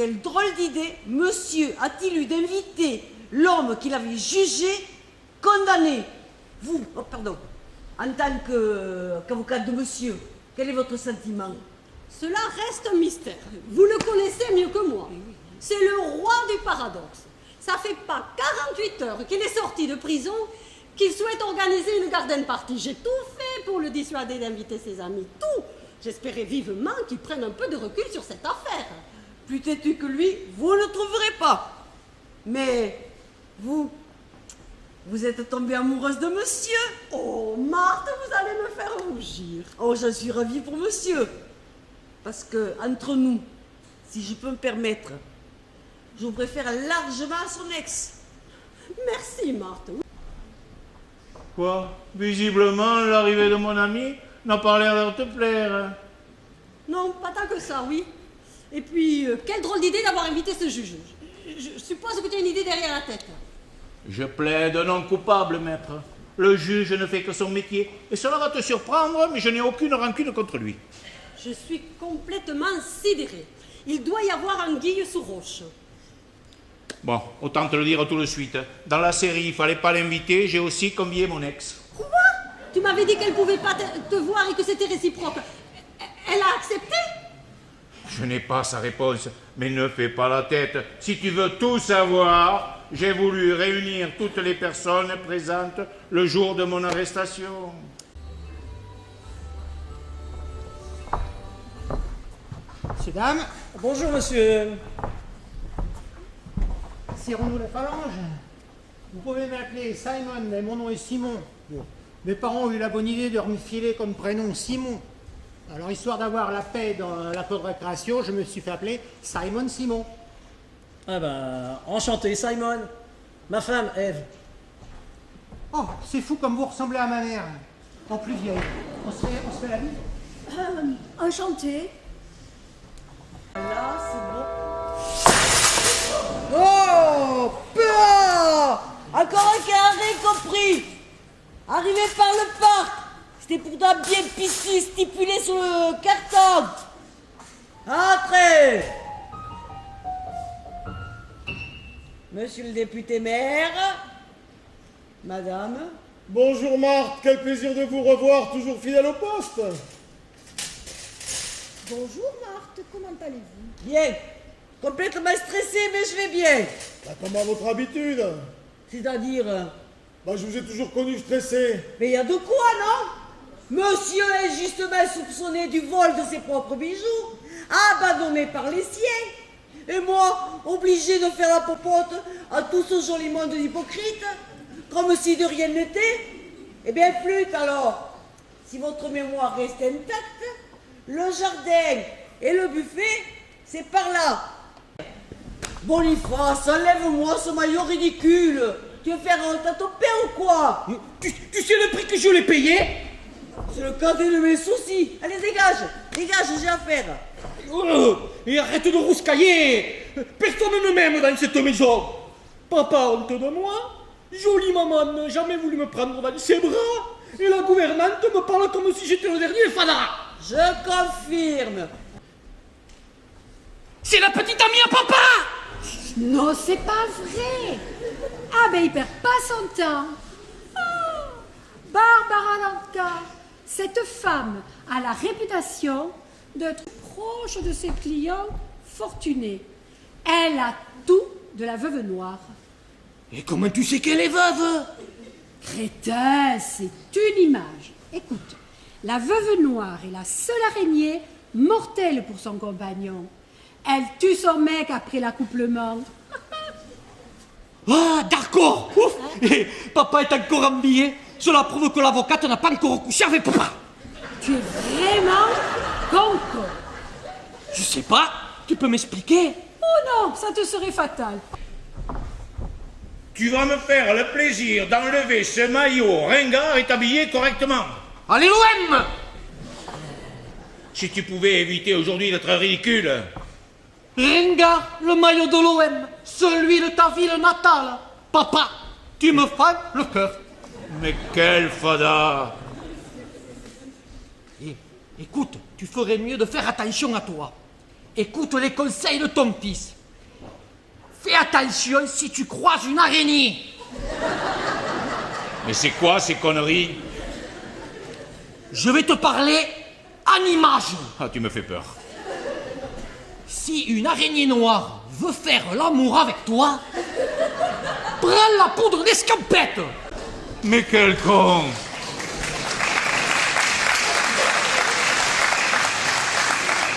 quelle drôle d'idée monsieur a-t-il eu d'inviter l'homme qu'il avait jugé, condamné? Vous, oh, pardon, en tant qu'avocate de monsieur, quel est votre sentiment? Cela reste un mystère. Vous le connaissez mieux que moi. C'est le roi du paradoxe. Ça fait pas 48 heures qu'il est sorti de prison qu'il souhaite organiser une garden party. J'ai tout fait pour le dissuader d'inviter ses amis. Tout. J'espérais vivement qu'il prenne un peu de recul sur cette affaire. Plus têtu que lui, vous ne trouverez pas. Mais vous êtes tombée amoureuse de monsieur. Oh, Marthe, vous allez me faire rougir. Oh, j'en suis ravie pour monsieur. Parce que, entre nous, si je peux me permettre, je vous préfère largement à son ex. Merci, Marthe. Quoi? Visiblement, l'arrivée de mon ami n'a pas l'air de te plaire. Non, pas tant que ça, oui. Et puis, quelle drôle d'idée d'avoir invité ce juge. Je suppose que tu as une idée derrière la tête. Je plaide non coupable, maître. Le juge ne fait que son métier. Et cela va te surprendre, mais je n'ai aucune rancune contre lui. Je suis complètement sidérée. Il doit y avoir anguille sous roche. Bon, autant te le dire tout de suite. Dans la série, il fallait pas l'inviter, j'ai aussi convié mon ex. Quoi? Tu m'avais dit qu'elle pouvait pas te voir et que c'était réciproque. Elle a accepté? Je n'ai pas sa réponse, mais ne fais pas la tête. Si tu veux tout savoir, j'ai voulu réunir toutes les personnes présentes le jour de mon arrestation. Messieurs, dames, bonjour monsieur. Serrons-nous la phalange. Vous pouvez m'appeler Simon, mais mon nom est Simon. Mes parents ont eu la bonne idée de me filer comme prénom Simon. Alors, histoire d'avoir la paix dans la cour de récréation, je me suis fait appeler Simon Simon. Ah ben, enchanté Simon. Ma femme, Ève. Oh, c'est fou comme vous ressemblez à ma mère. En plus vieille. On se fait la vie? Enchantée. Là, c'est bon. Oh, peur! Encore un qui a rien compris. Arrivé par le parc. C'était pourtant bien pisté, stipulé sur le carton. Entrez! Monsieur le député maire, madame. Bonjour Marthe, quel plaisir de vous revoir, toujours fidèle au poste. Bonjour Marthe, comment allez-vous? Bien. Complètement stressé, mais je vais bien. Bah, comme à votre habitude. C'est-à-dire... Bah, je vous ai toujours connu stressé. Mais il y a de quoi, non? Monsieur est justement soupçonné du vol de ses propres bijoux, abandonné par les siens. Et moi, obligé de faire la popote à tout ce joli monde d'hypocrites, comme si de rien n'était. Eh bien, flûte alors. Si votre mémoire reste intacte, le jardin et le buffet, c'est par là. Boniface, enlève-moi ce maillot ridicule. Tu veux faire honte à ton père ou quoi? Tu sais le prix que je l'ai payé? C'est le cadet de mes soucis. Allez, dégage, dégage, j'ai affaire. Oh, et arrête de rouscailler. Personne ne m'aime dans cette maison. Papa, honte de moi. Jolie maman n'a jamais voulu me prendre dans ses bras. Et la gouvernante me parle comme si j'étais le dernier fada. Je confirme. C'est la petite amie à papa. Non, c'est pas vrai. Ah ben il perd pas son temps. Oh, Barbara Lanka, cette femme a la réputation d'être proche de ses clients fortunés. Elle a tout de la veuve noire. Et comment tu sais qu'elle est veuve? Crétin, c'est une image. Écoute, la veuve noire est la seule araignée mortelle pour son compagnon. Elle tue son mec après l'accouplement. Ah, d'accord. Ouf. Et papa est encore embillé. Cela prouve que l'avocate n'a pas encore couché avec papa. Tu es vraiment con. Je sais pas. Tu peux m'expliquer? Oh non, ça te serait fatal. Tu vas me faire le plaisir d'enlever ce maillot ringard et t'habiller correctement. Allez, l'OM! Si tu pouvais éviter aujourd'hui d'être ridicule. Ringard, le maillot de l'OM, celui de ta ville natale. Papa, tu me fais le cœur. Mais quel fada! Écoute, tu ferais mieux de faire attention à toi. écoute les conseils de ton fils. Fais attention si tu croises une araignée. Mais c'est quoi ces conneries? Je vais te parler en image. Ah, tu me fais peur. Si une araignée noire veut faire l'amour avec toi, prends la poudre d'escampette. Mais quel con!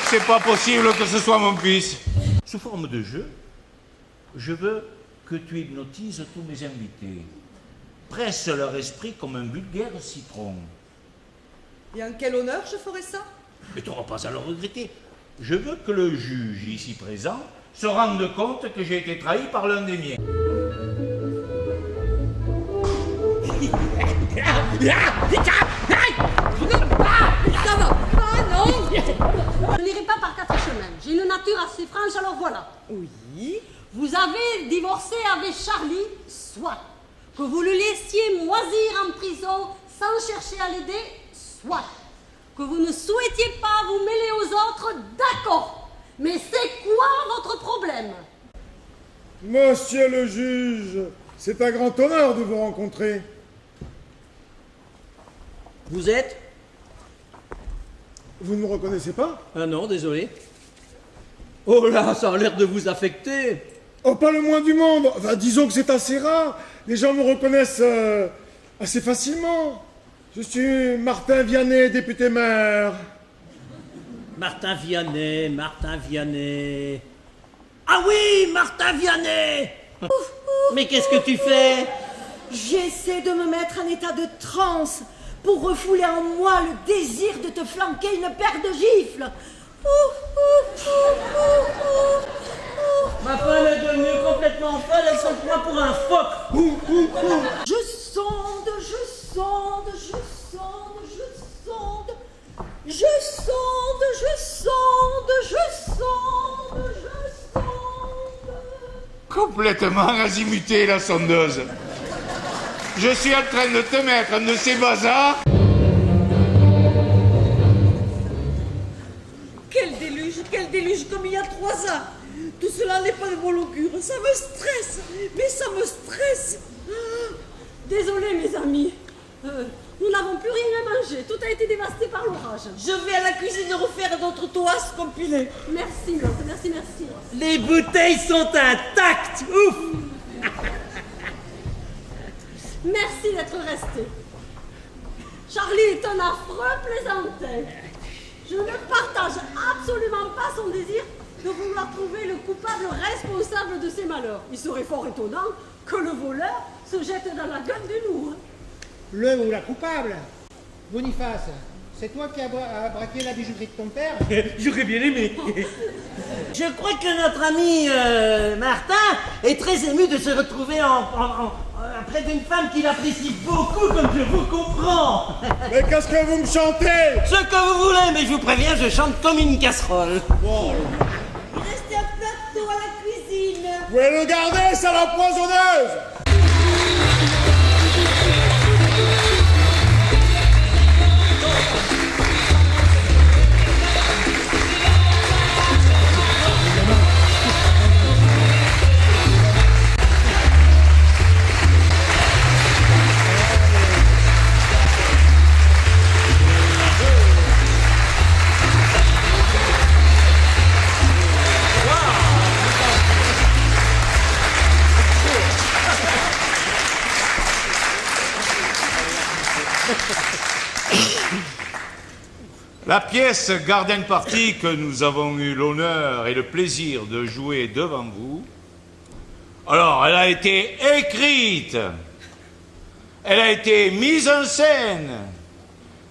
C'est pas possible que ce soit mon fils. Sous forme de jeu, je veux que tu hypnotises tous mes invités. Presse leur esprit comme un vulgaire citron. Et en quel honneur je ferai ça? Mais tu n'auras pas à le regretter. Je veux que le juge ici présent se rende compte que j'ai été trahi par l'un des miens. Ça va. Ah non. Je n'irai pas par 4 chemins. J'ai une nature assez franche, alors voilà. Oui. Vous avez divorcé avec Charlie, soit. Que vous le laissiez moisir en prison sans chercher à l'aider, soit. Que vous ne souhaitiez pas vous mêler aux autres, d'accord. Mais c'est quoi votre problème? Monsieur le juge, c'est un grand honneur de vous rencontrer. Vous êtes? Vous ne me reconnaissez pas? Ah non, désolé. Oh là, ça a l'air de vous affecter. Oh, pas le moins du monde. Enfin, disons que c'est assez rare. Les gens me reconnaissent assez facilement. Je suis Martin Vianney, député maire. Martin Vianney. Ah oui, Martin Vianney. Mais qu'est-ce que tu fais? J'essaie de me mettre en état de transe pour refouler en moi le désir de te flanquer une paire de gifles. Ma femme est devenue complètement folle, elle s'en prend pour un phoque. Je sonde, je sonde, je sonde, je sonde. Je sonde, je sonde, je sonde, je sonde. Complètement azimutée, la sondeuse. Je suis en train de te mettre un de ces bazars. Quel déluge comme il y a 3 ans. Tout cela n'est pas de mon augure. Ça me stresse. Mais ça me stresse. Désolé mes amis. Nous n'avons plus rien à manger. Tout a été dévasté par l'orage. Je vais à la cuisine refaire d'autres toasts compilés. Merci, l'autre. Merci. Les bouteilles sont intactes. Ouf. Merci d'être resté. Charlie est un affreux plaisantin. Je ne partage absolument pas son désir de vouloir trouver le coupable responsable de ses malheurs. Il serait fort étonnant que le voleur se jette dans la gueule du loup. Le ou la coupable? Boniface, c'est toi qui as braqué la bijouterie de ton père? J'aurais bien aimé. Je crois que notre ami Martin est très ému de se retrouver près d'une femme qu'il apprécie beaucoup, comme je vous comprends. Mais qu'est-ce que vous me chantez? Ce que vous voulez, mais je vous préviens, je chante comme une casserole. Bon, Il restait un plateau à la cuisine. vous pouvez le garder, ça la poisonneuse. La pièce Garden Party que nous avons eu l'honneur et le plaisir de jouer devant vous, alors elle a été écrite, elle a été mise en scène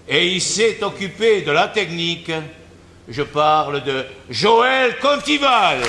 et il s'est occupé de la technique. Je parle de Joël Contival.